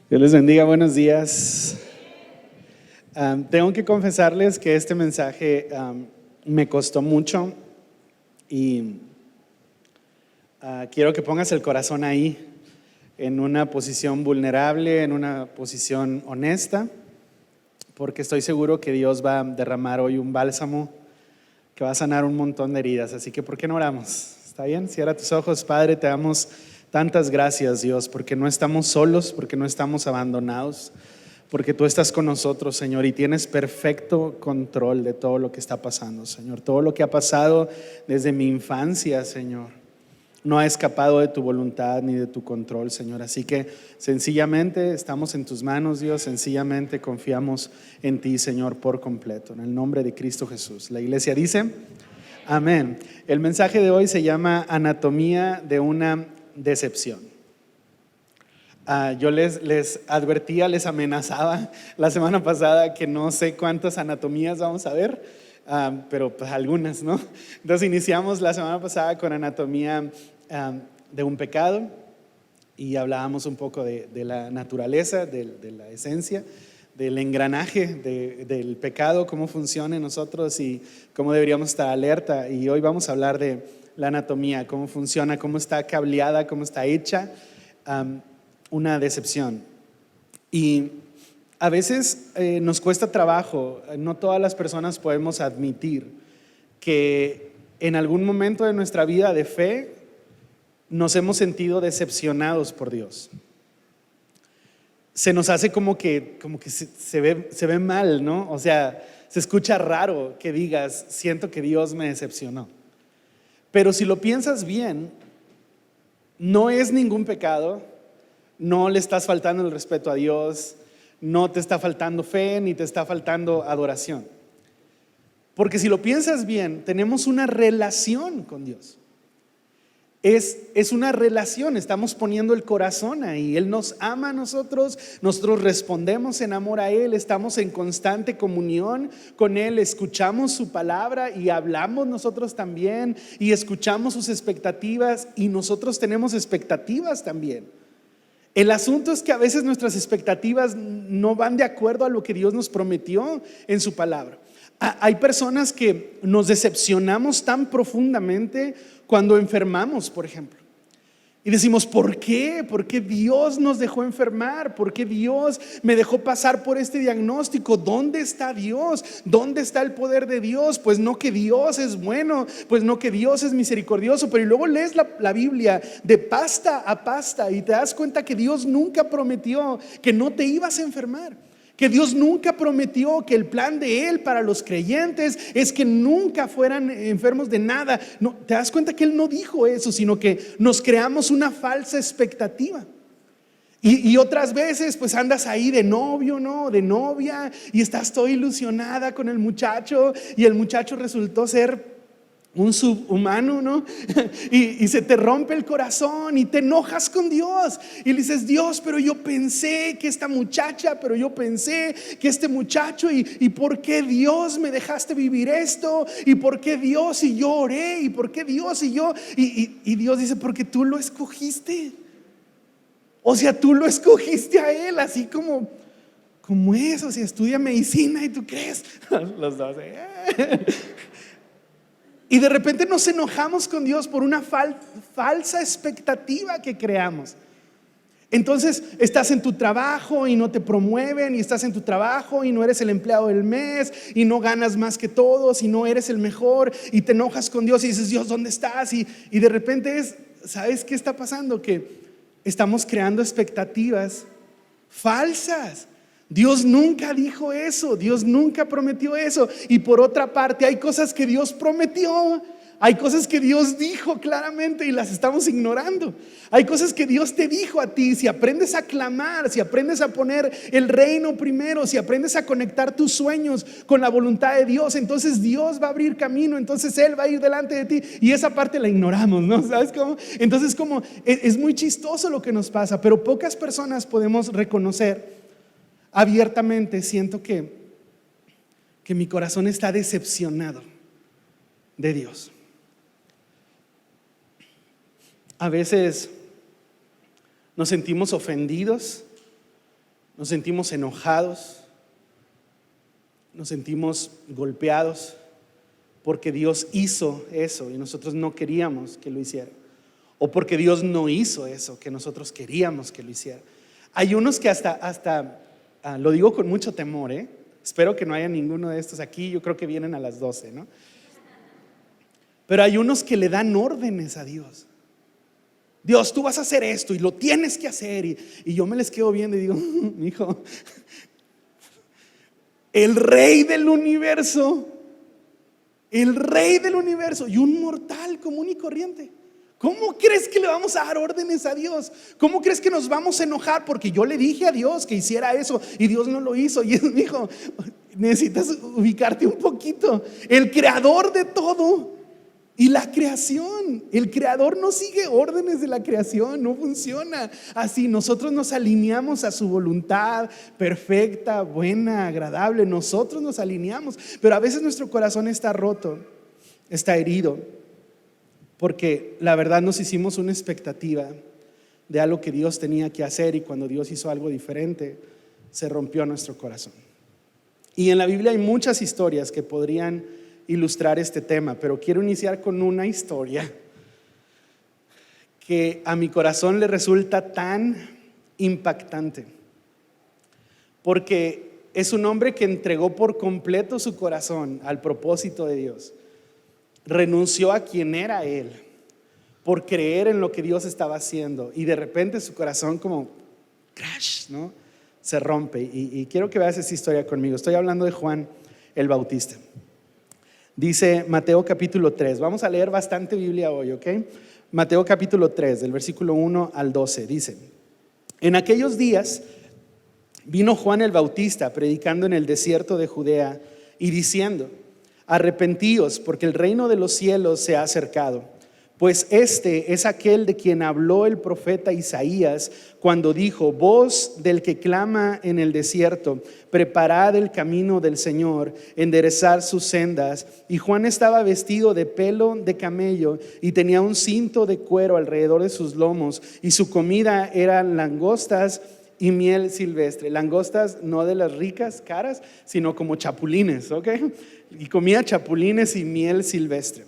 Dios les bendiga, buenos días. Tengo que confesarles que este mensaje me costó mucho y quiero que pongas el corazón ahí, en una posición vulnerable, en una posición honesta, porque estoy seguro que Dios va a derramar hoy un bálsamo que va a sanar un montón de heridas. Así que, ¿por qué no oramos? ¿Está bien? Cierra tus ojos. Padre, te damos tantas gracias, Dios, porque no estamos solos, porque no estamos abandonados, porque tú estás con nosotros, Señor, y tienes perfecto control de todo lo que está pasando, Señor. Todo lo que ha pasado desde mi infancia, Señor, no ha escapado de tu voluntad ni de tu control, Señor. Así que sencillamente estamos en tus manos, Dios. Sencillamente confiamos en ti, Señor, por completo. En el nombre de Cristo Jesús. La iglesia dice: amén. El mensaje de hoy se llama Anatomía de una decepción. Yo les advertía, les amenazaba la semana pasada que no sé cuántas anatomías vamos a ver, pero pues algunas, ¿no? Entonces iniciamos la semana pasada con anatomía de un pecado y hablábamos un poco de la naturaleza, de la esencia, del engranaje del pecado, cómo funciona en nosotros y cómo deberíamos estar alerta. Y hoy vamos a hablar de la anatomía, cómo funciona, cómo está cableada, cómo está hecha una decepción. Y a veces nos cuesta trabajo, no todas las personas podemos admitir que en algún momento de nuestra vida de fe nos hemos sentido decepcionados por Dios. Se nos hace como que se ve mal, ¿no? O sea, se escucha raro que digas, siento que Dios me decepcionó. Pero si lo piensas bien, no es ningún pecado, no le estás faltando el respeto a Dios, no te está faltando fe, ni te está faltando adoración. Porque si lo piensas bien, tenemos una relación con Dios. Es una relación, estamos poniendo el corazón ahí. Él nos ama a nosotros, nosotros respondemos en amor a Él, estamos en constante comunión con Él, escuchamos su palabra y hablamos nosotros también y escuchamos sus expectativas y nosotros tenemos expectativas también. El asunto es que a veces nuestras expectativas no van de acuerdo a lo que Dios nos prometió en su palabra. Hay personas que nos decepcionamos tan profundamente cuando enfermamos, por ejemplo. Y decimos, ¿por qué? ¿Por qué Dios nos dejó enfermar? ¿Por qué Dios me dejó pasar por este diagnóstico? ¿Dónde está Dios? ¿Dónde está el poder de Dios? Pues no que Dios es bueno, pues no que Dios es misericordioso. Pero y luego lees la Biblia de pasta a pasta y te das cuenta que Dios nunca prometió que no te ibas a enfermar. Que Dios nunca prometió que el plan de Él para los creyentes es que nunca fueran enfermos de nada. No, te das cuenta que Él no dijo eso, sino que nos creamos una falsa expectativa. Y otras veces pues andas ahí de novio, ¿no? De novia y estás todo ilusionada con el muchacho y el muchacho resultó ser un subhumano, ¿no? Y se te rompe el corazón y te enojas con Dios y le dices, Dios, pero yo pensé que esta muchacha, pero yo pensé que este muchacho y ¿por qué Dios me dejaste vivir esto? ¿Y por qué Dios y yo oré? ¿Y por qué Dios y yo? Y Dios dice, porque tú lo escogiste. O sea, tú lo escogiste a Él, así como eso, si estudia medicina y tú crees, los dos, Y de repente nos enojamos con Dios por una falsa expectativa que creamos. Entonces estás en tu trabajo y no te promueven, y estás en tu trabajo y no eres el empleado del mes y no ganas más que todos y no eres el mejor y te enojas con Dios y dices, Dios, ¿dónde estás? Y de repente ¿sabes qué está pasando? Que estamos creando expectativas falsas. Dios nunca dijo eso, Dios nunca prometió eso. Y por otra parte hay cosas que Dios prometió, hay cosas que Dios dijo claramente y las estamos ignorando. Hay cosas que Dios te dijo a ti. Si aprendes a clamar, si aprendes a poner el reino primero, si aprendes a conectar tus sueños con la voluntad de Dios, entonces Dios va a abrir camino, entonces Él va a ir delante de ti. Y esa parte la ignoramos, ¿no? ¿Sabes cómo? Entonces es muy chistoso lo que nos pasa, pero pocas personas podemos reconocer abiertamente, siento que mi corazón está decepcionado de Dios. A veces nos sentimos ofendidos nos sentimos enojados, nos sentimos golpeados porque Dios hizo eso y nosotros no queríamos que lo hiciera, o porque Dios no hizo eso que nosotros queríamos que lo hiciera. Hay unos que hasta lo digo con mucho temor, espero que no haya ninguno de estos aquí, yo creo que vienen a las 12, ¿no? Pero hay unos que le dan órdenes a Dios. Dios, tú vas a hacer esto y lo tienes que hacer. Y yo me les quedo viendo y digo, hijo, el rey del universo y un mortal común y corriente, ¿cómo crees que le vamos a dar órdenes a Dios? ¿Cómo crees que nos vamos a enojar porque yo le dije a Dios que hiciera eso y Dios no lo hizo? Y hijo, necesitas ubicarte un poquito. El creador de todo y la creación, el creador no sigue órdenes de la creación, no funciona así. Nosotros nos alineamos a su voluntad perfecta, buena, agradable. Nosotros nos alineamos, pero a veces nuestro corazón está roto, está herido, porque la verdad nos hicimos una expectativa de algo que Dios tenía que hacer, y cuando Dios hizo algo diferente, se rompió nuestro corazón. Y en la Biblia hay muchas historias que podrían ilustrar este tema, pero quiero iniciar con una historia que a mi corazón le resulta tan impactante, porque es un hombre que entregó por completo su corazón al propósito de Dios. Renunció a quien era él por creer en lo que Dios estaba haciendo, y de repente su corazón como crash, ¿no? Se rompe. Y quiero que veas esa historia conmigo. Estoy hablando de Juan el Bautista. Dice Mateo capítulo 3. Vamos a leer bastante Biblia hoy, ¿ok? Mateo capítulo 3, del versículo 1 al 12. Dice: en aquellos días vino Juan el Bautista predicando en el desierto de Judea y diciendo: arrepentíos, porque el reino de los cielos se ha acercado. Pues este es aquel de quien habló el profeta Isaías cuando dijo: voz del que clama en el desierto, preparad el camino del Señor, enderezad sus sendas. Y Juan estaba vestido de pelo de camello y tenía un cinto de cuero alrededor de sus lomos, y su comida eran langostas y miel silvestre. Langostas no de las ricas, caras, sino como chapulines, ¿ok? Y comía chapulines y miel silvestre.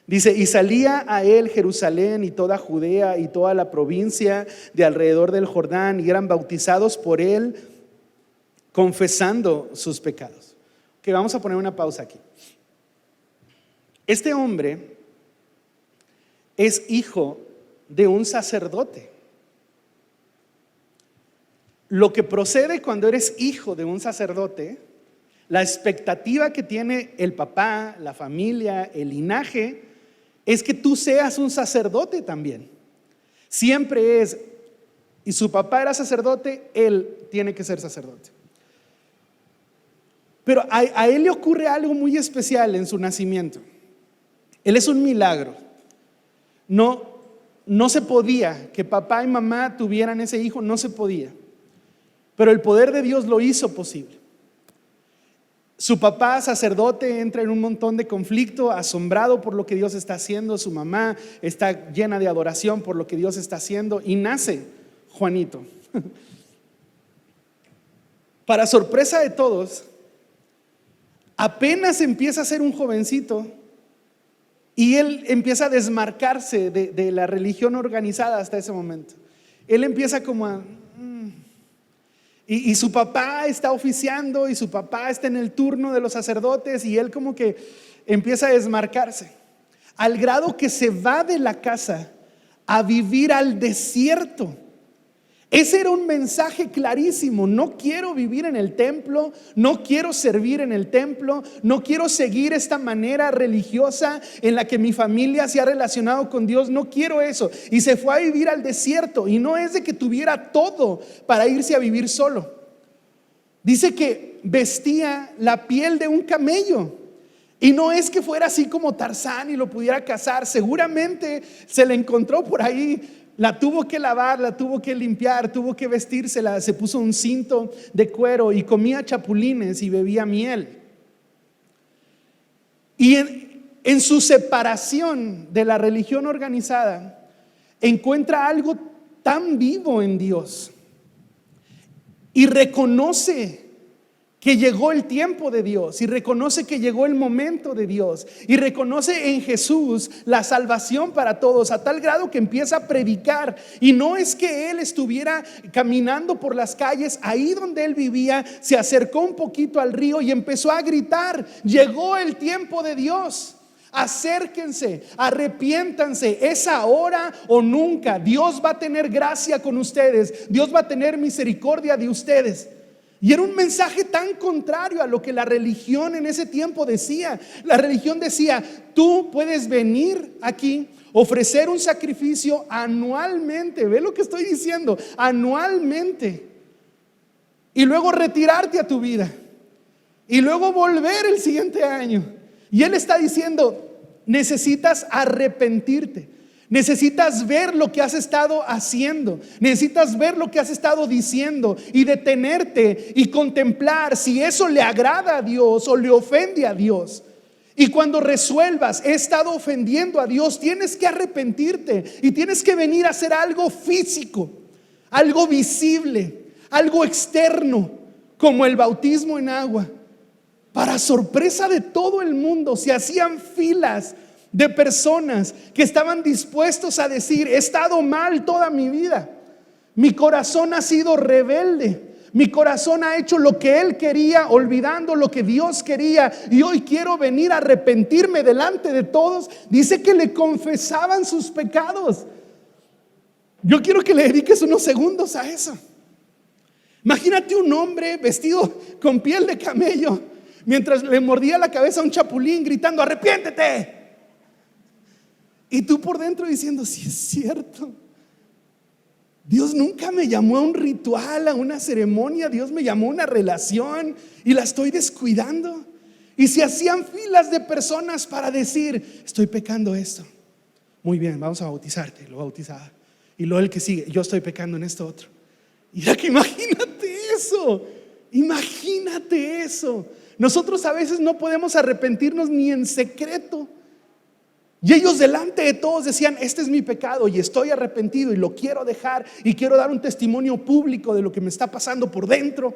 Dice: y salía a él Jerusalén y toda Judea y toda la provincia de alrededor del Jordán, y eran bautizados por él, confesando sus pecados. Ok, vamos a poner una pausa aquí. Este hombre es hijo de un sacerdote. Lo que procede cuando eres hijo de un sacerdote, la expectativa que tiene el papá, la familia, el linaje, es que tú seas un sacerdote también. Siempre es, y su papá era sacerdote, él tiene que ser sacerdote. Pero a él le ocurre algo muy especial en su nacimiento. Él es un milagro. No se podía que papá y mamá tuvieran ese hijo, no se podía. Pero el poder de Dios lo hizo posible. Su papá, sacerdote, entra en un montón de conflicto, asombrado por lo que Dios está haciendo. Su mamá está llena de adoración por lo que Dios está haciendo, y nace Juanito. Para sorpresa de todos, apenas empieza a ser un jovencito y él empieza a desmarcarse de la religión organizada hasta ese momento. Él empieza como a... Y su papá está oficiando, y su papá está en el turno de los sacerdotes, y él como que empieza a desmarcarse, al grado que se va de la casa a vivir al desierto. Ese era un mensaje clarísimo: no quiero vivir en el templo, no quiero servir en el templo, no quiero seguir esta manera religiosa en la que mi familia se ha relacionado con Dios, no quiero eso. Y se fue a vivir al desierto, y no es de que tuviera todo para irse a vivir solo. Dice que vestía la piel de un camello, y no es que fuera así como Tarzán y lo pudiera cazar. Seguramente se le encontró por ahí. La tuvo que lavar, la tuvo que limpiar, tuvo que vestírsela, se puso un cinto de cuero y comía chapulines y bebía miel. Y en su separación de la religión organizada, encuentra algo tan vivo en Dios. y reconoce que llegó el tiempo de Dios, y reconoce que llegó el momento de Dios, y reconoce en Jesús la salvación para todos, a tal grado que empieza a predicar. Y no es que él estuviera caminando por las calles, ahí donde él vivía, se acercó un poquito al río y empezó a gritar: llegó el tiempo de Dios. Acérquense, arrepiéntanse, es ahora o nunca. Dios va a tener gracia con ustedes, Dios va a tener misericordia de ustedes. Y era un mensaje tan contrario a lo que la religión en ese tiempo decía. La religión decía: tú puedes venir aquí, ofrecer un sacrificio anualmente, ve lo que estoy diciendo, anualmente, y luego retirarte a tu vida, y luego volver el siguiente año. Y él está diciendo: necesitas arrepentirte. Necesitas ver lo que has estado haciendo, necesitas ver lo que has estado diciendo y detenerte y contemplar si eso le agrada a Dios o le ofende a Dios. Y cuando resuelvas: he estado ofendiendo a Dios, tienes que arrepentirte y tienes que venir a hacer algo físico, algo visible, algo externo, como el bautismo en agua. Para sorpresa de todo el mundo, se hacían filas de personas que estaban dispuestos a decir: he estado mal toda mi vida, mi corazón ha sido rebelde, mi corazón ha hecho lo que él quería, olvidando lo que Dios quería, y hoy quiero venir a arrepentirme delante de todos. Dice que le confesaban sus pecados. Yo quiero que le dediques unos segundos a eso. Imagínate un hombre vestido con piel de camello, mientras le mordía la cabeza a un chapulín, gritando: arrepiéntete. Y tú por dentro diciendo: sí es cierto, Dios nunca me llamó a un ritual, a una ceremonia. Dios me llamó a una relación y la estoy descuidando. Y se hacían filas de personas para decir: estoy pecando esto. Muy bien, vamos a bautizarte. Lo bautizaba. Y luego el que sigue: yo estoy pecando en esto otro. Y ya que imagínate eso. Imagínate eso. Nosotros a veces no podemos arrepentirnos ni en secreto. Y ellos delante de todos decían: este es mi pecado y estoy arrepentido y lo quiero dejar y quiero dar un testimonio público de lo que me está pasando por dentro.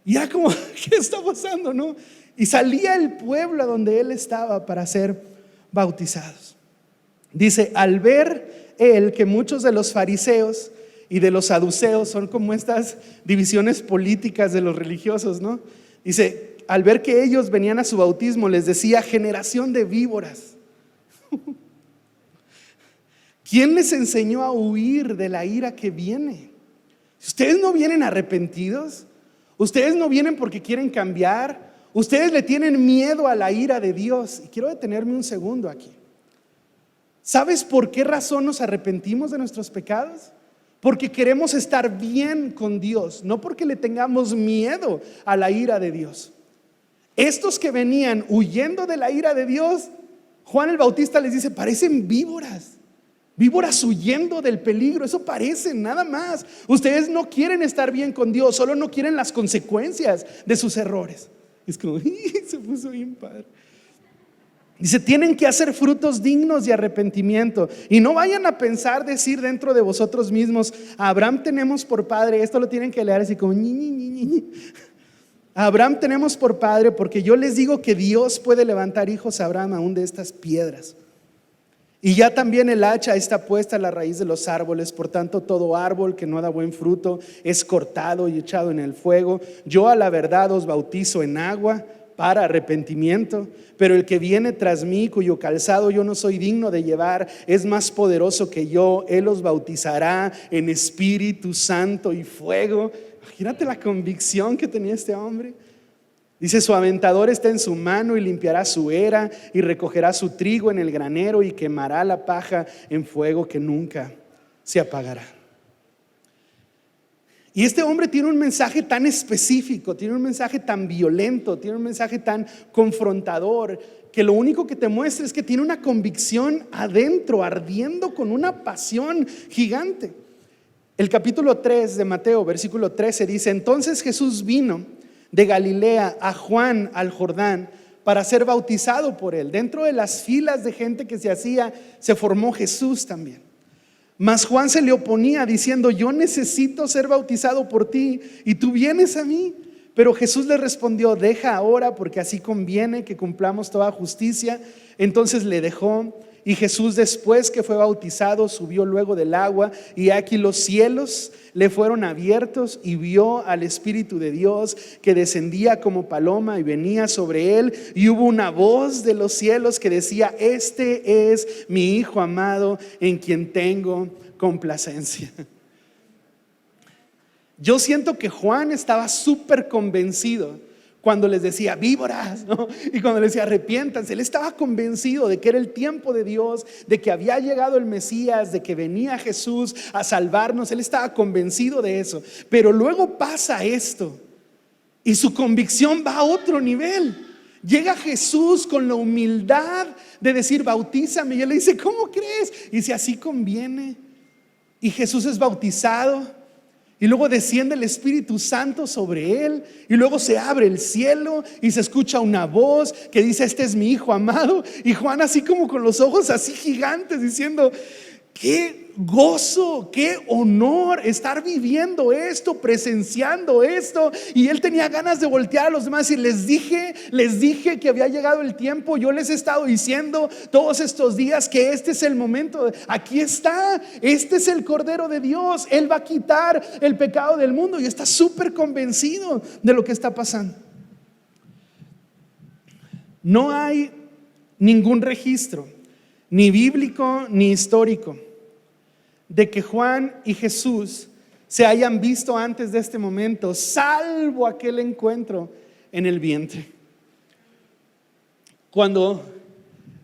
Y era como: ¿qué está pasando? ¿No? Y salía el pueblo a donde él estaba para ser bautizados. Dice: al ver él que muchos de los fariseos y de los saduceos, son como estas divisiones políticas de los religiosos, ¿no? Dice: al ver que ellos venían a su bautismo, les decía: generación de víboras, ¿quién les enseñó a huir de la ira que viene? Ustedes no vienen arrepentidos, ustedes no vienen porque quieren cambiar, ustedes le tienen miedo a la ira de Dios. Y quiero detenerme un segundo aquí. ¿Sabes por qué razón nos arrepentimos de nuestros pecados? Porque queremos estar bien con Dios, no porque le tengamos miedo a la ira de Dios. Estos que venían huyendo de la ira de Dios, Juan el Bautista les dice: parecen víboras, víboras huyendo del peligro. Eso parecen, nada más. Ustedes no quieren estar bien con Dios, solo no quieren las consecuencias de sus errores. Es como, se puso bien padre. Dice: tienen que hacer frutos dignos de arrepentimiento. Y no vayan a pensar, decir dentro de vosotros mismos: a Abraham tenemos por padre. Esto lo tienen que leer así como a Abraham tenemos por padre, porque yo les digo que Dios puede levantar hijos a Abraham aún de estas piedras. Y ya también el hacha está puesta a la raíz de los árboles. Por tanto, todo árbol que no da buen fruto es cortado y echado en el fuego. Yo a la verdad os bautizo en agua para arrepentimiento, pero el que viene tras mí, cuyo calzado yo no soy digno de llevar, es más poderoso que yo. Él os bautizará en Espíritu Santo y fuego. Imagínate la convicción que tenía este hombre. Dice: su aventador está en su mano y limpiará su era y recogerá su trigo en el granero y quemará la paja en fuego que nunca se apagará. Y este hombre tiene un mensaje tan específico, tiene un mensaje tan violento, tiene un mensaje tan confrontador, que lo único que te muestra es que tiene una convicción adentro, ardiendo con una pasión gigante. El capítulo 3 de Mateo, versículo 13 dice: entonces Jesús vino de Galilea a Juan al Jordán para ser bautizado por él. Dentro de las filas de gente que se hacía, se formó Jesús también. Mas Juan se le oponía diciendo: yo necesito ser bautizado por ti y tú vienes a mí. Pero Jesús le respondió: deja ahora, porque así conviene que cumplamos toda justicia. Entonces le dejó. Y Jesús, después que fue bautizado, subió luego del agua, y aquí los cielos le fueron abiertos, y vio al Espíritu de Dios que descendía como paloma y venía sobre él. Y hubo una voz de los cielos que decía: este es mi Hijo amado, en quien tengo complacencia. Yo siento que Juan estaba súper convencido cuando les decía víboras, ¿no? Y cuando les decía arrepiéntanse. Él estaba convencido de que era el tiempo de Dios, de que había llegado el Mesías, de que venía Jesús a salvarnos. Él estaba convencido de eso. Pero luego pasa esto y su convicción va a otro nivel. Llega Jesús con la humildad de decir: bautízame. Y él le dice: ¿cómo crees? Y dice: así conviene. Y Jesús es bautizado. Y luego desciende el Espíritu Santo sobre él. Y luego se abre el cielo y se escucha una voz que dice: este es mi Hijo amado. Y Juan, así como con los ojos así gigantes, diciendo: qué gozo, qué honor estar viviendo esto, presenciando esto. Y él tenía ganas de voltear a los demás y les dije que había llegado el tiempo. Yo les he estado diciendo todos estos días que este es el momento. Aquí está, este es el Cordero de Dios. Él va a quitar el pecado del mundo, y está súper convencido de lo que está pasando. No hay ningún registro, ni bíblico ni histórico, de que Juan y Jesús se hayan visto antes de este momento, salvo aquel encuentro en el vientre. Cuando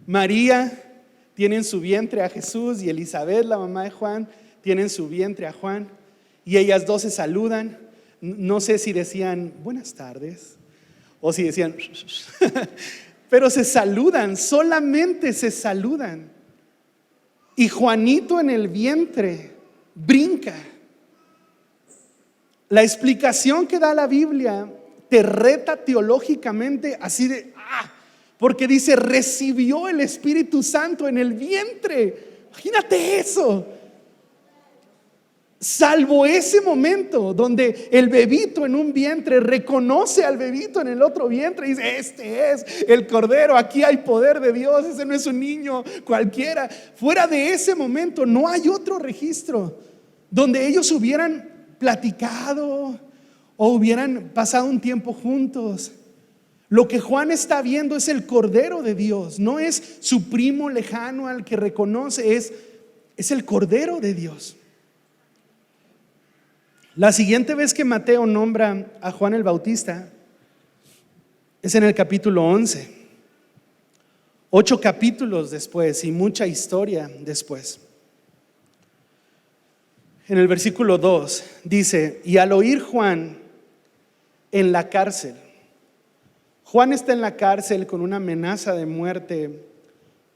María tiene en su vientre a Jesús, y Elizabeth, la mamá de Juan, tiene en su vientre a Juan, y ellas dos se saludan. No sé si decían buenas tardes o si decían pero se saludan, solamente se saludan. Y Juanito en el vientre brinca. La explicación que da la Biblia te reta teológicamente así de porque dice: recibió el Espíritu Santo en el vientre. Imagínate eso. Salvo ese momento donde el bebito en un vientre reconoce al bebito en el otro vientre y dice: este es el Cordero, aquí hay poder de Dios, ese no es un niño cualquiera. Fuera de ese momento no hay otro registro donde ellos hubieran platicado o hubieran pasado un tiempo juntos. Lo que Juan está viendo es el Cordero de Dios, no es su primo lejano al que reconoce, es el Cordero de Dios. La siguiente vez que Mateo nombra a Juan el Bautista es en el capítulo 11, 8 capítulos después y mucha historia después. En el versículo 2 dice: y al oír Juan en la cárcel. Juan está en la cárcel con una amenaza de muerte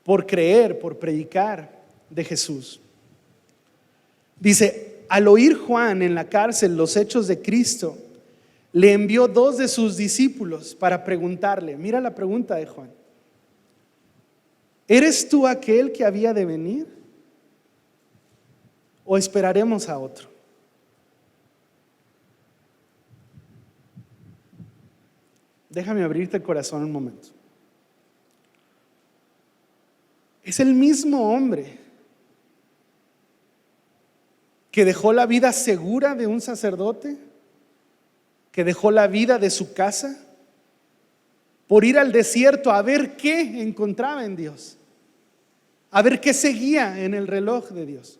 por creer, por predicar de Jesús. Dice: al oír Juan en la cárcel los hechos de Cristo, le envió 2 de sus discípulos para preguntarle. Mira la pregunta de Juan: ¿eres tú aquel que había de venir? ¿O esperaremos a otro? Déjame abrirte el corazón un momento. Es el mismo hombre que dejó la vida segura de un sacerdote, que dejó la vida de su casa por ir al desierto a ver qué encontraba en Dios, a ver qué seguía en el reloj de Dios.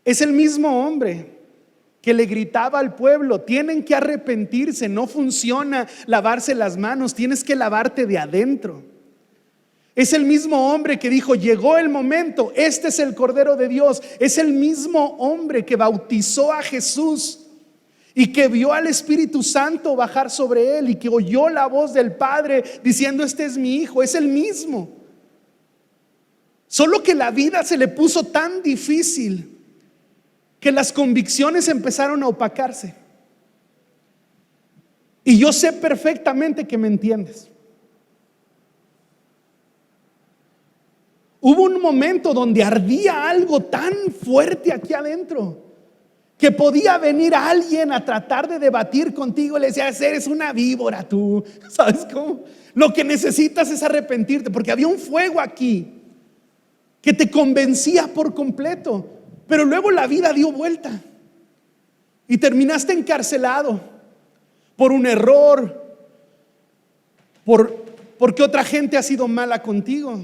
Es el mismo hombre que le gritaba al pueblo: tienen que arrepentirse, no funciona lavarse las manos, tienes que lavarte de adentro. Es el mismo hombre que dijo: llegó el momento, este es el Cordero de Dios. Es el mismo hombre que bautizó a Jesús y que vio al Espíritu Santo bajar sobre él y que oyó la voz del Padre diciendo: este es mi Hijo. Es el mismo, solo que la vida se le puso tan difícil que las convicciones empezaron a opacarse. Y yo sé perfectamente que me entiendes. Hubo un momento donde ardía algo tan fuerte aquí adentro que podía venir alguien a tratar de debatir contigo y le decía: eres una víbora tú. ¿Sabes cómo? Lo que necesitas es arrepentirte, porque había un fuego aquí que te convencía por completo, pero luego la vida dio vuelta y terminaste encarcelado por un error, porque otra gente ha sido mala contigo,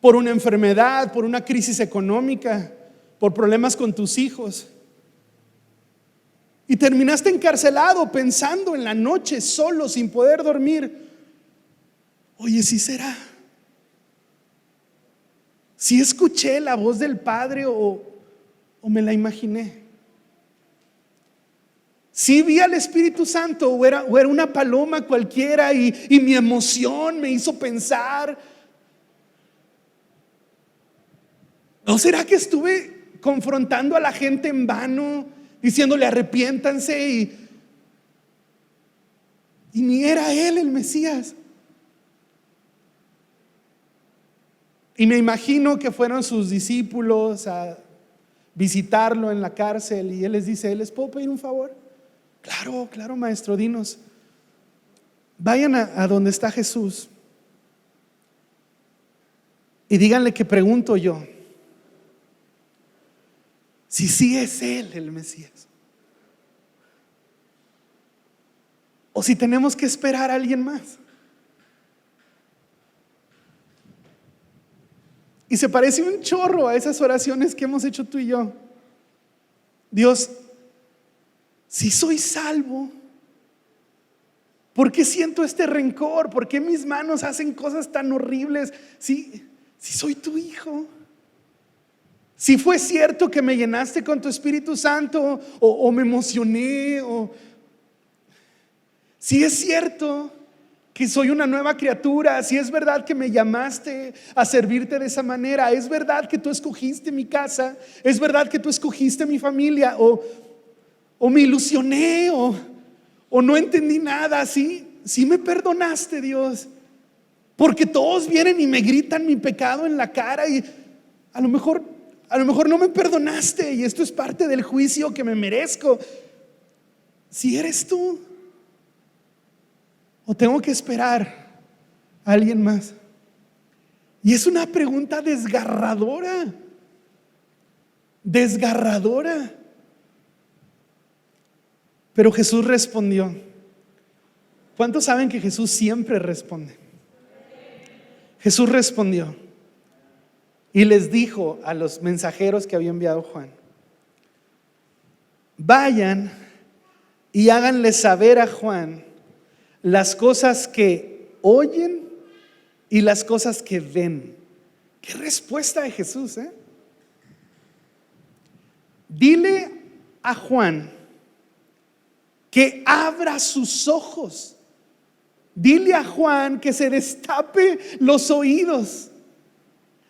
por una enfermedad, por una crisis económica, por problemas con tus hijos. Y terminaste encarcelado pensando en la noche solo, sin poder dormir: oye, ¿sí será? ¿Sí escuché la voz del Padre o me la imaginé? ¿Sí vi al Espíritu Santo o era una paloma cualquiera y mi emoción me hizo pensar? ¿No será que estuve confrontando a la gente en vano, diciéndole arrepiéntanse y ni era Él el Mesías? Y me imagino que fueron sus discípulos a visitarlo en la cárcel y Él les dice: ¿les puedo pedir un favor? Claro, claro, maestro, dinos. Vayan a donde está Jesús y díganle que pregunto yo si sí es Él el Mesías o si tenemos que esperar a alguien más. Y se parece un chorro a esas oraciones que hemos hecho tú y yo. Dios, si soy salvo, ¿por qué siento este rencor? ¿Por qué mis manos hacen cosas tan horribles? Si soy tu hijo, si fue cierto que me llenaste con tu Espíritu Santo o me emocioné, o si es cierto que soy una nueva criatura, si es verdad que me llamaste a servirte de esa manera, es verdad que tú escogiste mi casa, es verdad que tú escogiste mi familia, o me ilusioné o no entendí nada. Sí me perdonaste, Dios, porque todos vienen y me gritan mi pecado en la cara y a lo mejor no me perdonaste y esto es parte del juicio que me merezco. Si eres tú, ¿o tengo que esperar a alguien más? Y es una pregunta desgarradora. Pero Jesús respondió. ¿Cuántos saben que Jesús siempre responde? Jesús respondió y les dijo a los mensajeros que había enviado Juan: vayan y háganle saber a Juan las cosas que oyen y las cosas que ven. Qué respuesta de Jesús, ¿eh? Dile a Juan que abra sus ojos. Dile a Juan que se destape los oídos.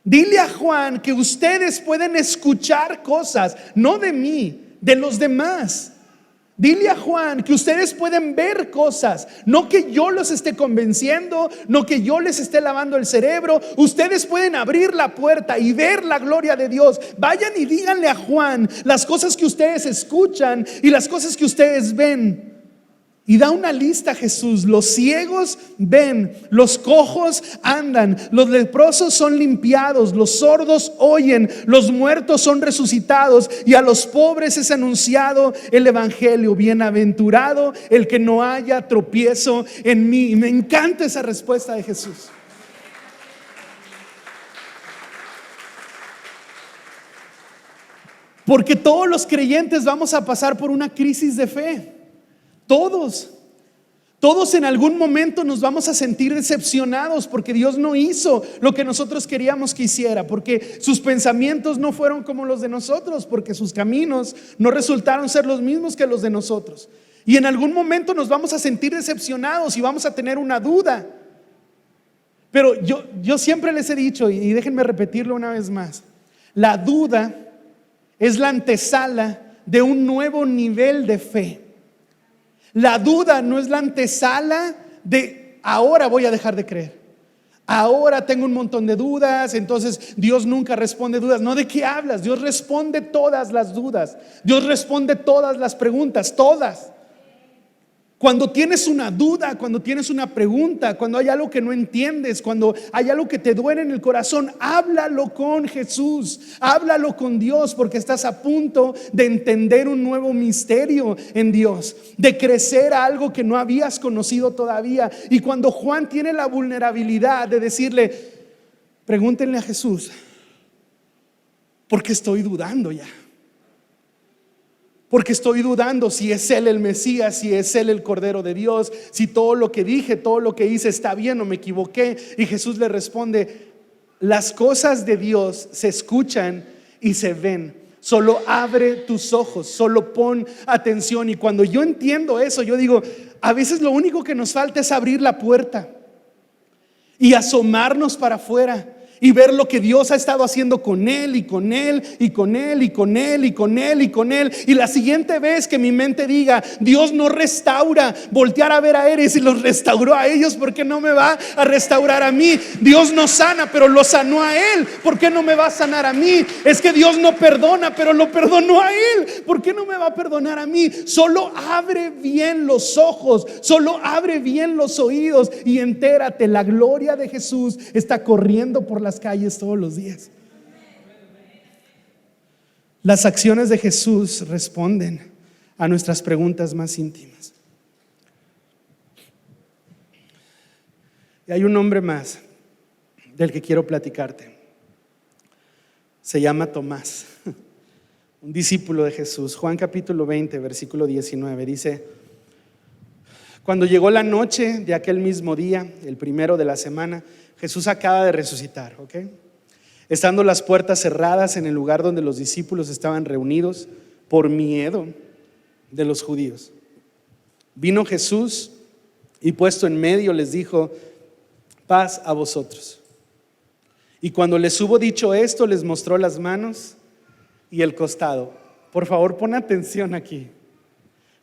Dile a Juan que ustedes pueden escuchar cosas, no de mí, de los demás. Dile a Juan que ustedes pueden ver cosas, no que yo los esté convenciendo, no que yo les esté lavando el cerebro. Ustedes pueden abrir la puerta y ver la gloria de Dios. Vayan y díganle a Juan las cosas que ustedes escuchan y las cosas que ustedes ven. Y da una lista Jesús: los ciegos ven, los cojos andan, los leprosos son limpiados, los sordos oyen, los muertos son resucitados y a los pobres es anunciado el evangelio. Bienaventurado el que no haya tropiezo en mí. Y me encanta esa respuesta de Jesús. Porque todos los creyentes vamos a pasar por una crisis de fe. Todos en algún momento nos vamos a sentir decepcionados porque Dios no hizo lo que nosotros queríamos que hiciera, porque sus pensamientos no fueron como los de nosotros, porque sus caminos no resultaron ser los mismos que los de nosotros. Y en algún momento nos vamos a sentir decepcionados y vamos a tener una duda. Pero yo siempre les he dicho, y déjenme repetirlo una vez más: la duda es la antesala de un nuevo nivel de fe. La duda no es la antesala de ahora voy a dejar de creer. Ahora tengo un montón de dudas, entonces Dios nunca responde dudas. No, ¿de qué hablas? Dios responde todas las dudas. Dios responde todas las preguntas, todas. Cuando tienes una duda, cuando tienes una pregunta, cuando hay algo que no entiendes, cuando hay algo que te duele en el corazón, háblalo con Jesús, háblalo con Dios, porque estás a punto de entender un nuevo misterio en Dios, de crecer a algo que no habías conocido todavía. Y cuando Juan tiene la vulnerabilidad de decirle, pregúntenle a Jesús, porque estoy dudando ya. Porque estoy dudando si es Él el Mesías, si es Él el Cordero de Dios, si todo lo que dije, todo lo que hice está bien o me equivoqué. Y Jesús le responde, las cosas de Dios se escuchan y se ven. Solo abre tus ojos, solo pon atención. Y cuando yo entiendo eso, yo digo, a veces lo único que nos falta es abrir la puerta y asomarnos para afuera y ver lo que Dios ha estado haciendo con él y con él y con él y con él y con él y con él. Y la siguiente vez que mi mente diga, Dios no restaura, voltear a ver a Eres y los restauró a ellos, ¿por qué no me va a restaurar a mí? Dios no sana, pero lo sanó a él, ¿por qué no me va a sanar a mí? Es que Dios no perdona, pero lo perdonó a él, ¿por qué no me va a perdonar a mí? Solo abre bien los ojos, solo abre bien los oídos y entérate, la gloria de Jesús está corriendo por las calles todos los días. Las acciones de Jesús responden a nuestras preguntas más íntimas. Y hay un hombre más del que quiero platicarte. Se llama Tomás, un discípulo de Jesús. Juan capítulo 20, versículo 19 dice: cuando llegó la noche de aquel mismo día, el primero de la semana, Jesús acaba de resucitar, ¿ok? Estando las puertas cerradas en el lugar donde los discípulos estaban reunidos por miedo de los judíos, vino Jesús y puesto en medio les dijo: paz a vosotros. Y cuando les hubo dicho esto, les mostró las manos y el costado. Por favor, pon atención aquí.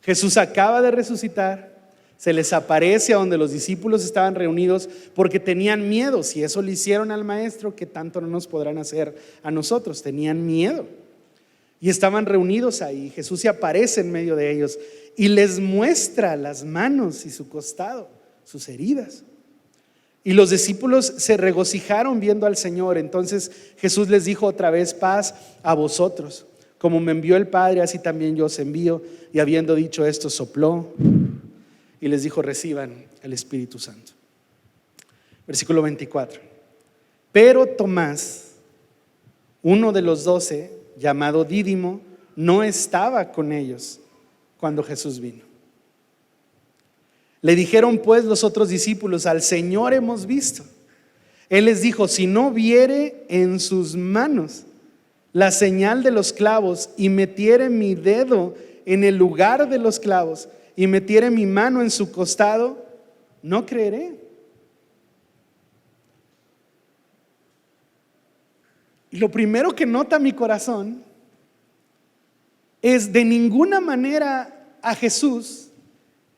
Jesús acaba de resucitar. Se les aparece a donde los discípulos estaban reunidos porque tenían miedo. Si eso le hicieron al maestro, ¿qué tanto no nos podrán hacer a nosotros? Tenían miedo y estaban reunidos ahí. Jesús se aparece en medio de ellos y les muestra las manos y su costado, sus heridas. Y los discípulos se regocijaron viendo al Señor. Entonces Jesús les dijo otra vez: paz a vosotros. Como me envió el Padre, así también yo os envío. Y habiendo dicho esto, sopló y les dijo: reciban el Espíritu Santo. Versículo 24. Pero Tomás, uno de los 12, llamado Dídimo, no estaba con ellos cuando Jesús vino. Le dijeron pues los otros discípulos: al Señor hemos visto. Él les dijo: si no viere en sus manos la señal de los clavos, y metiere mi dedo en el lugar de los clavos, y metiere mi mano en su costado, no creeré. Y lo primero que nota mi corazón es: de ninguna manera a Jesús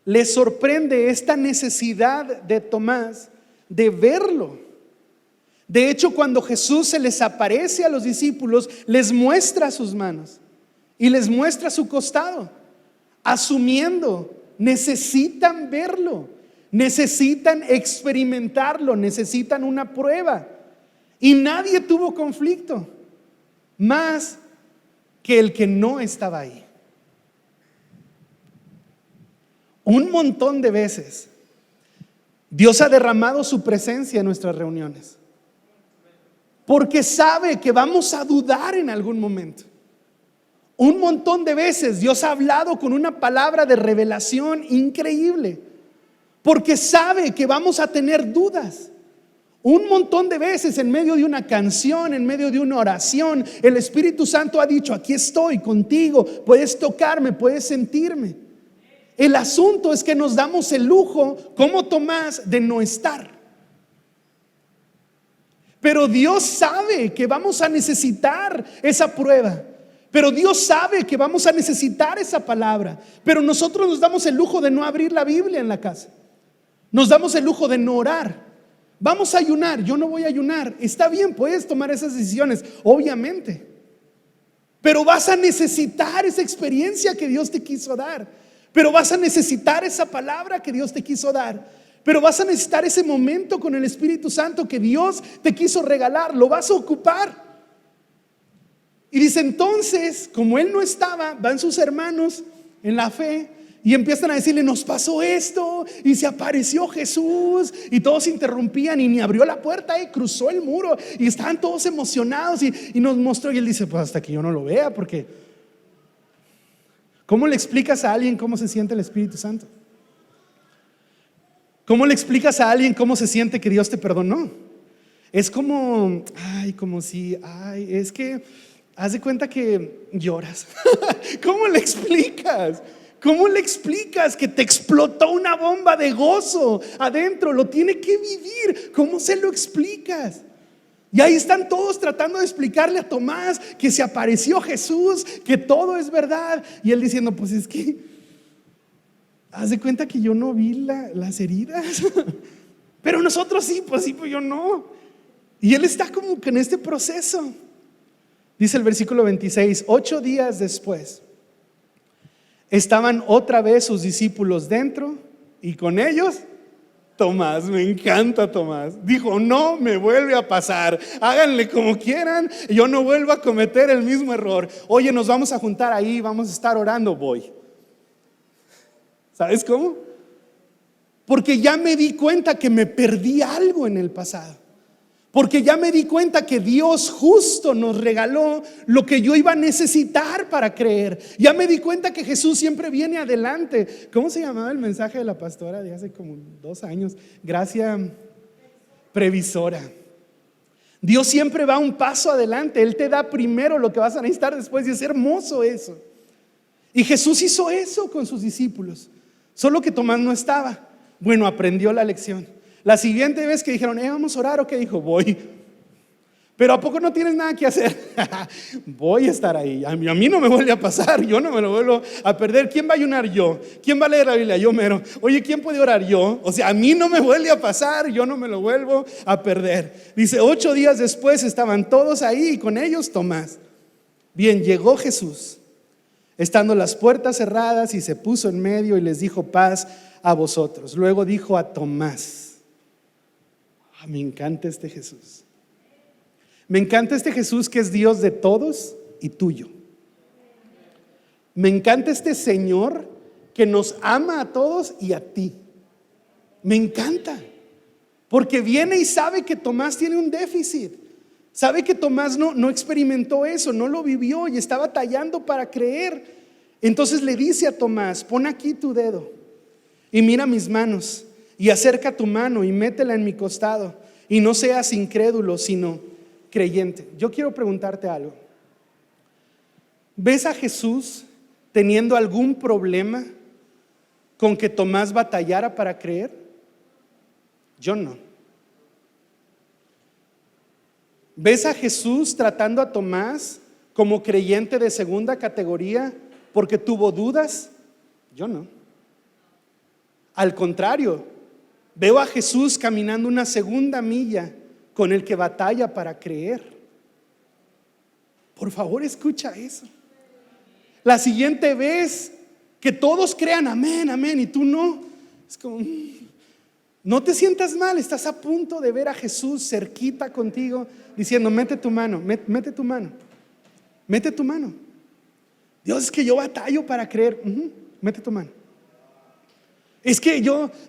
le sorprende esta necesidad de Tomás de verlo. De hecho, cuando Jesús se les aparece a los discípulos, les muestra sus manos y les muestra su costado, asumiendo, necesitan verlo, necesitan experimentarlo, necesitan una prueba. Y nadie tuvo conflicto más que el que no estaba ahí. Un montón de veces Dios ha derramado su presencia en nuestras reuniones porque sabe que vamos a dudar en algún momento. Un montón de veces Dios ha hablado con una palabra de revelación increíble porque sabe que vamos a tener dudas. Un montón de veces en medio de una canción, en medio de una oración, el Espíritu Santo ha dicho: aquí estoy contigo, puedes tocarme, puedes sentirme. El asunto es que nos damos el lujo, como Tomás, de no estar. Pero Dios sabe que vamos a necesitar esa prueba. Pero Dios sabe que vamos a necesitar esa palabra. Pero nosotros nos damos el lujo de no abrir la Biblia en la casa. Nos damos el lujo de no orar. Vamos a ayunar, yo no voy a ayunar. Está bien, puedes tomar esas decisiones, obviamente. Pero vas a necesitar esa experiencia que Dios te quiso dar. Pero vas a necesitar esa palabra que Dios te quiso dar. Pero vas a necesitar ese momento con el Espíritu Santo que Dios te quiso regalar. Lo vas a ocupar. Y dice, entonces, como él no estaba, van sus hermanos en la fe y empiezan a decirle, nos pasó esto y se apareció Jesús, y todos interrumpían y ni abrió la puerta y cruzó el muro y estaban todos emocionados y nos mostró. Y él dice, pues hasta que yo no lo vea, porque ¿cómo le explicas a alguien cómo se siente el Espíritu Santo? ¿Cómo le explicas a alguien cómo se siente que Dios te perdonó? Es como, es que haz de cuenta que lloras. ¿Cómo le explicas? ¿Cómo le explicas que te explotó una bomba de gozo adentro? Lo tiene que vivir. ¿Cómo se lo explicas? Y ahí están todos tratando de explicarle a Tomás que se apareció Jesús, que todo es verdad. Y él diciendo, pues es que haz de cuenta que yo no vi las heridas. Pero nosotros sí, pues yo no. Y él está como que en este proceso. Dice el versículo 26, 8 días después, estaban otra vez sus discípulos dentro y con ellos Tomás. Me encanta Tomás. Dijo, no me vuelve a pasar, háganle como quieran, yo no vuelvo a cometer el mismo error. Oye, nos vamos a juntar ahí, vamos a estar orando, voy. ¿Sabes cómo? Porque ya me di cuenta que me perdí algo en el pasado. Porque ya me di cuenta que Dios justo nos regaló lo que yo iba a necesitar para creer. Ya me di cuenta que Jesús siempre viene adelante. ¿Cómo se llamaba el mensaje de la pastora de hace como 2 años? Gracia previsora. Dios siempre va un paso adelante. Él te da primero lo que vas a necesitar después, y es hermoso eso. Y Jesús hizo eso con sus discípulos. Solo que Tomás no estaba. Bueno, aprendió la lección. La siguiente vez que dijeron, vamos a orar, ¿o qué dijo? Voy. Pero ¿a poco no tienes nada que hacer? Voy a estar ahí. A mí no me vuelve a pasar, yo no me lo vuelvo a perder. ¿Quién va a ayunar? Yo. ¿Quién va a leer la Biblia? Yo mero. Oye, ¿quién puede orar? Yo. O sea, a mí no me vuelve a pasar, yo no me lo vuelvo a perder. Dice, 8 días después estaban todos ahí y con ellos Tomás. Bien, llegó Jesús, estando las puertas cerradas, y se puso en medio y les dijo, paz a vosotros. Luego dijo a Tomás, me encanta este Jesús. Me encanta este Jesús que es Dios de todos y tuyo. Me encanta este Señor que nos ama a todos y a ti. Me encanta. Porque viene y sabe que Tomás tiene un déficit. Sabe que Tomás no experimentó eso, no lo vivió y está batallando para creer. Entonces le dice a Tomás, pon aquí tu dedo y mira mis manos. Y acerca tu mano y métela en mi costado, y no seas incrédulo, sino creyente. Yo quiero preguntarte algo. ¿Ves a Jesús teniendo algún problema con que Tomás batallara para creer? Yo no. ¿Ves a Jesús tratando a Tomás como creyente de segunda categoría porque tuvo dudas? Yo no. Al contrario, veo a Jesús caminando una segunda milla con el que batalla para creer. Por favor, escucha eso. La siguiente vez que todos crean amén, amén, y tú no, es como, no te sientas mal, estás a punto de ver a Jesús cerquita contigo diciendo, mete tu mano, mete tu mano, mete tu mano. Dios, es que yo batallo para creer. Mete tu mano. Es que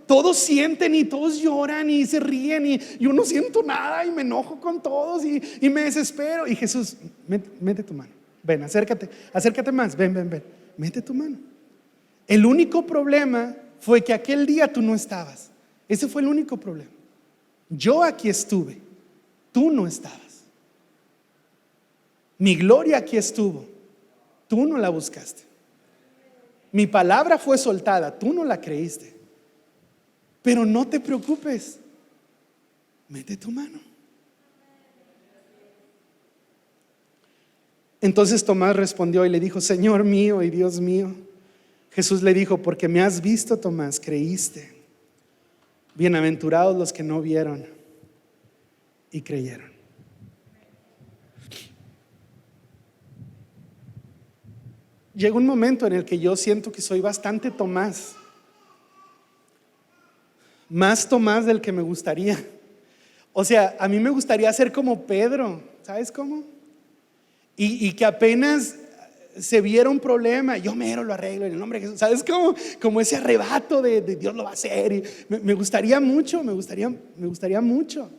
todos sienten y todos lloran y se ríen y yo no siento nada y me enojo con todos y me desespero. Y Jesús, mete tu mano, ven, acércate más, ven, mete tu mano. El único problema fue que aquel día tú no estabas. Ese fue el único problema. Yo aquí estuve, tú no estabas. Mi gloria aquí estuvo, tú no la buscaste. Mi palabra fue soltada, tú no la creíste. Pero no te preocupes, mete tu mano. Entonces Tomás respondió y le dijo, Señor mío y Dios mío. Jesús le dijo, porque me has visto, Tomás, creíste. Bienaventurados los que no vieron y creyeron. Llega un momento en el que yo siento que soy bastante Tomás, más Tomás del que me gustaría. O sea, a mí me gustaría ser como Pedro, ¿sabes cómo? Y que apenas se viera un problema, yo mero lo arreglo en el nombre de Jesús, ¿sabes cómo? Como ese arrebato de Dios lo va a hacer. Y me gustaría mucho, me gustaría mucho.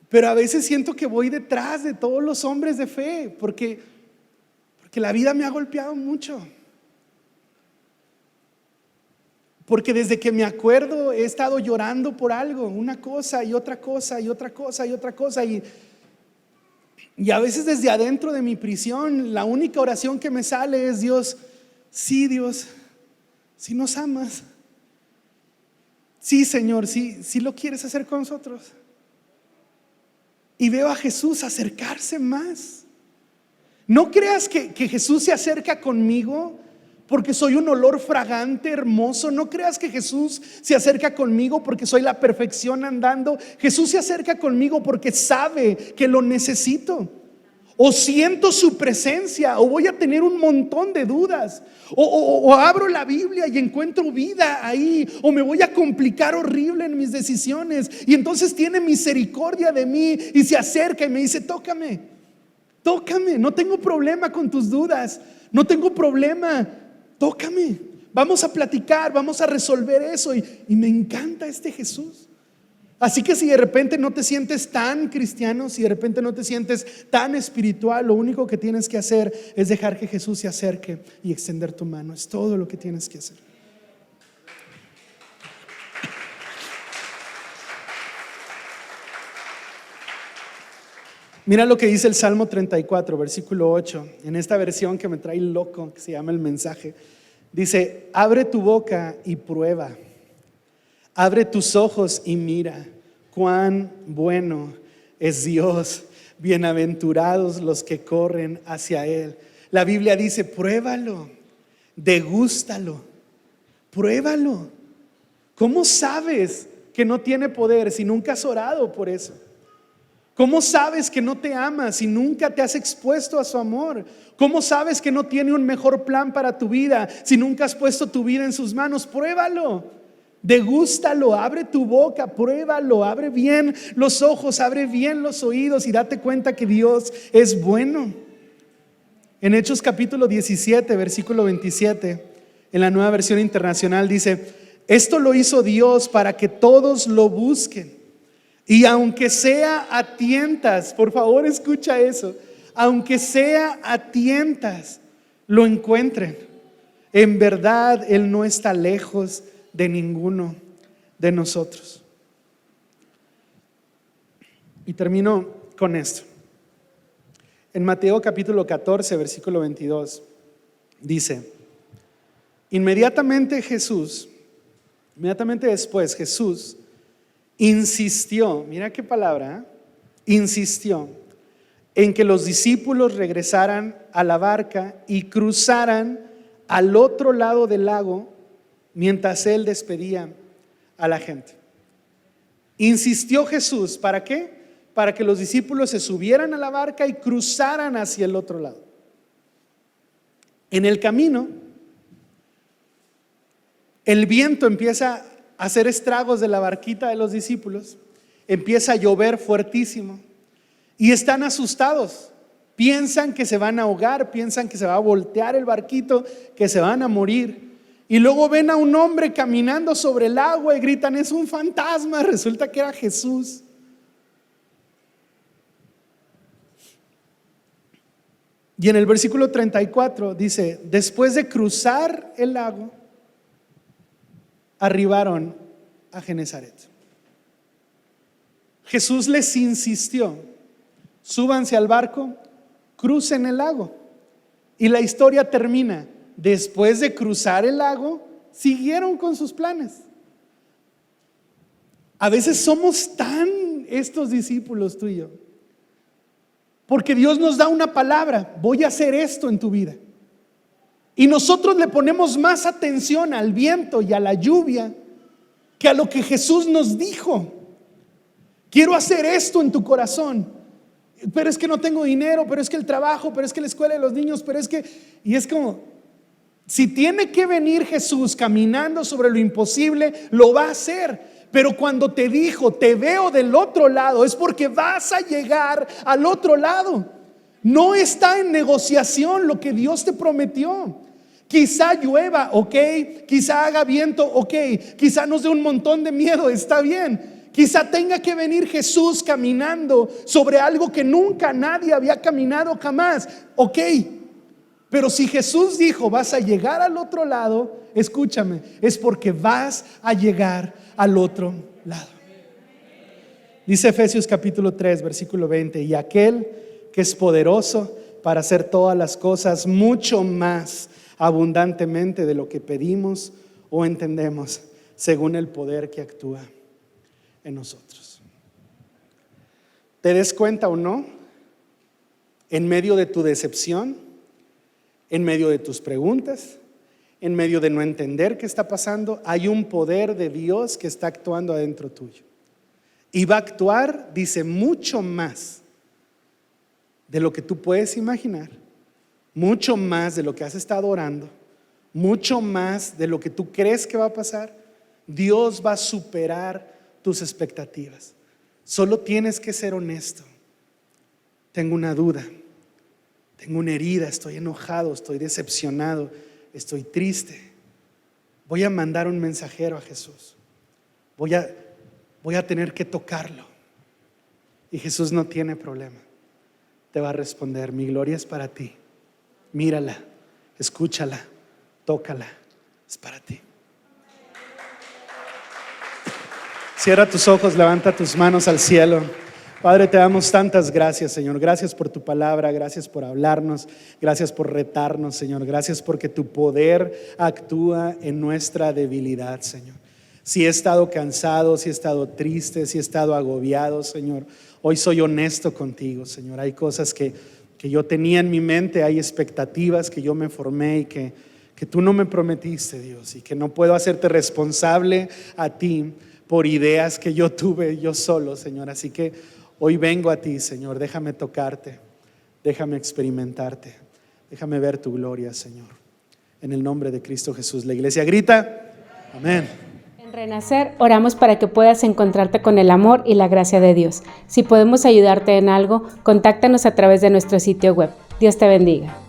Pero a veces siento que voy detrás de todos los hombres de fe, porque la vida me ha golpeado mucho. Porque desde que me acuerdo he estado llorando por algo, una cosa y otra cosa y otra cosa y otra cosa. Y a veces desde adentro de mi prisión la única oración que me sale es: Dios, sí nos amas. Sí, Señor, sí lo quieres hacer con nosotros. Y veo a Jesús acercarse más. No creas que Jesús se acerca conmigo porque soy un olor fragante, hermoso. No creas que Jesús se acerca conmigo porque soy la perfección andando. Jesús se acerca conmigo porque sabe que lo necesito. O siento su presencia, o voy a tener un montón de dudas, o abro la Biblia y encuentro vida ahí, o me voy a complicar horrible en mis decisiones, y entonces tiene misericordia de mí y se acerca y me dice: tócame, no tengo problema con tus dudas, no tengo problema, tócame, vamos a platicar, vamos a resolver eso. Y me encanta este Jesús. Así que si de repente no te sientes tan cristiano, si de repente no te sientes tan espiritual, lo único que tienes que hacer es dejar que Jesús se acerque y extender tu mano. Es todo lo que tienes que hacer. Mira lo que dice el Salmo 34, versículo 8, en esta versión que me trae loco, que se llama El Mensaje. Dice: abre tu boca y prueba, abre tus ojos y mira cuán bueno es Dios, bienaventurados los que corren hacia Él. La Biblia dice: pruébalo, degústalo, pruébalo. ¿Cómo sabes que no tiene poder si nunca has orado por eso? ¿Cómo sabes que no te ama si nunca te has expuesto a su amor? ¿Cómo sabes que no tiene un mejor plan para tu vida si nunca has puesto tu vida en sus manos? Pruébalo, degústalo, abre tu boca, pruébalo, abre bien los ojos, abre bien los oídos y date cuenta que Dios es bueno. En Hechos capítulo 17, versículo 27, en la Nueva Versión Internacional dice: esto lo hizo Dios para que todos lo busquen. Y aunque sea a tientas, por favor escucha eso, aunque sea a tientas, lo encuentren. En verdad, Él no está lejos de ninguno de nosotros. Y termino con esto. En Mateo capítulo 14, versículo 22, dice: inmediatamente después Jesús insistió, mira qué palabra, insistió en que los discípulos regresaran a la barca y cruzaran al otro lado del lago mientras Él despedía a la gente. Insistió Jesús, ¿para qué? Para que los discípulos se subieran a la barca y cruzaran hacia el otro lado. En el camino, el viento empieza a hacer estragos de la barquita de los discípulos, empieza a llover fuertísimo y están asustados, piensan que se van a ahogar, piensan que se va a voltear el barquito, que se van a morir, y luego ven a un hombre caminando sobre el agua y gritan: es un fantasma. Resulta que era Jesús. Y en el versículo 34 dice: después de cruzar el lago, arribaron a Genesaret. Jesús les insistió: súbanse al barco, crucen el lago. Y la historia termina: después de cruzar el lago, siguieron con sus planes. A veces somos tan estos discípulos tú y yo, porque Dios nos da una palabra: voy a hacer esto en tu vida. Y nosotros le ponemos más atención al viento y a la lluvia que a lo que Jesús nos dijo. Quiero hacer esto en tu corazón, pero es que no tengo dinero, pero es que el trabajo, pero es que la escuela de los niños, pero es que... Y es como, si tiene que venir Jesús caminando sobre lo imposible, lo va a hacer. Pero cuando te dijo, te veo del otro lado, es porque vas a llegar al otro lado. No está en negociación lo que Dios te prometió. Quizá llueva, ok, quizá haga viento, ok, quizá nos dé un montón de miedo, está bien. Quizá tenga que venir Jesús caminando sobre algo que nunca nadie había caminado jamás, ok. Pero si Jesús dijo, vas a llegar al otro lado, escúchame, es porque vas a llegar al otro lado. Dice Efesios capítulo 3, versículo 20, y aquel que es poderoso para hacer todas las cosas mucho más abundantemente de lo que pedimos o entendemos, según el poder que actúa en nosotros. ¿Te des cuenta o no? En medio de tu decepción, en medio de tus preguntas, en medio de no entender qué está pasando, hay un poder de Dios que está actuando adentro tuyo. Y va a actuar, dice, mucho más de lo que tú puedes imaginar, mucho más de lo que has estado orando, mucho más de lo que tú crees que va a pasar. Dios va a superar tus expectativas. Solo tienes que ser honesto. Tengo una duda, tengo una herida, estoy enojado, estoy decepcionado, estoy triste. Voy a mandar un mensajero a Jesús. Voy a tener que tocarlo. Y Jesús no tiene problema. Te va a responder, mi gloria es para ti. Mírala, escúchala, tócala, es para ti. Cierra tus ojos, levanta tus manos al cielo. Padre, te damos tantas gracias, Señor. Gracias por tu palabra, gracias por hablarnos, gracias por retarnos, Señor. Gracias porque tu poder actúa en nuestra debilidad, Señor. Si he estado cansado, si he estado triste, si he estado agobiado, Señor, hoy soy honesto contigo, Señor. Hay cosas que yo tenía en mi mente, hay expectativas que yo me formé y que tú no me prometiste, Dios, y que no puedo hacerte responsable a ti por ideas que yo tuve yo solo, Señor. Así que hoy vengo a ti, Señor. Déjame tocarte, déjame experimentarte, déjame ver tu gloria, Señor. En el nombre de Cristo Jesús. La iglesia grita, amén. En Renacer oramos para que puedas encontrarte con el amor y la gracia de Dios. Si podemos ayudarte en algo, contáctanos a través de nuestro sitio web. Dios te bendiga.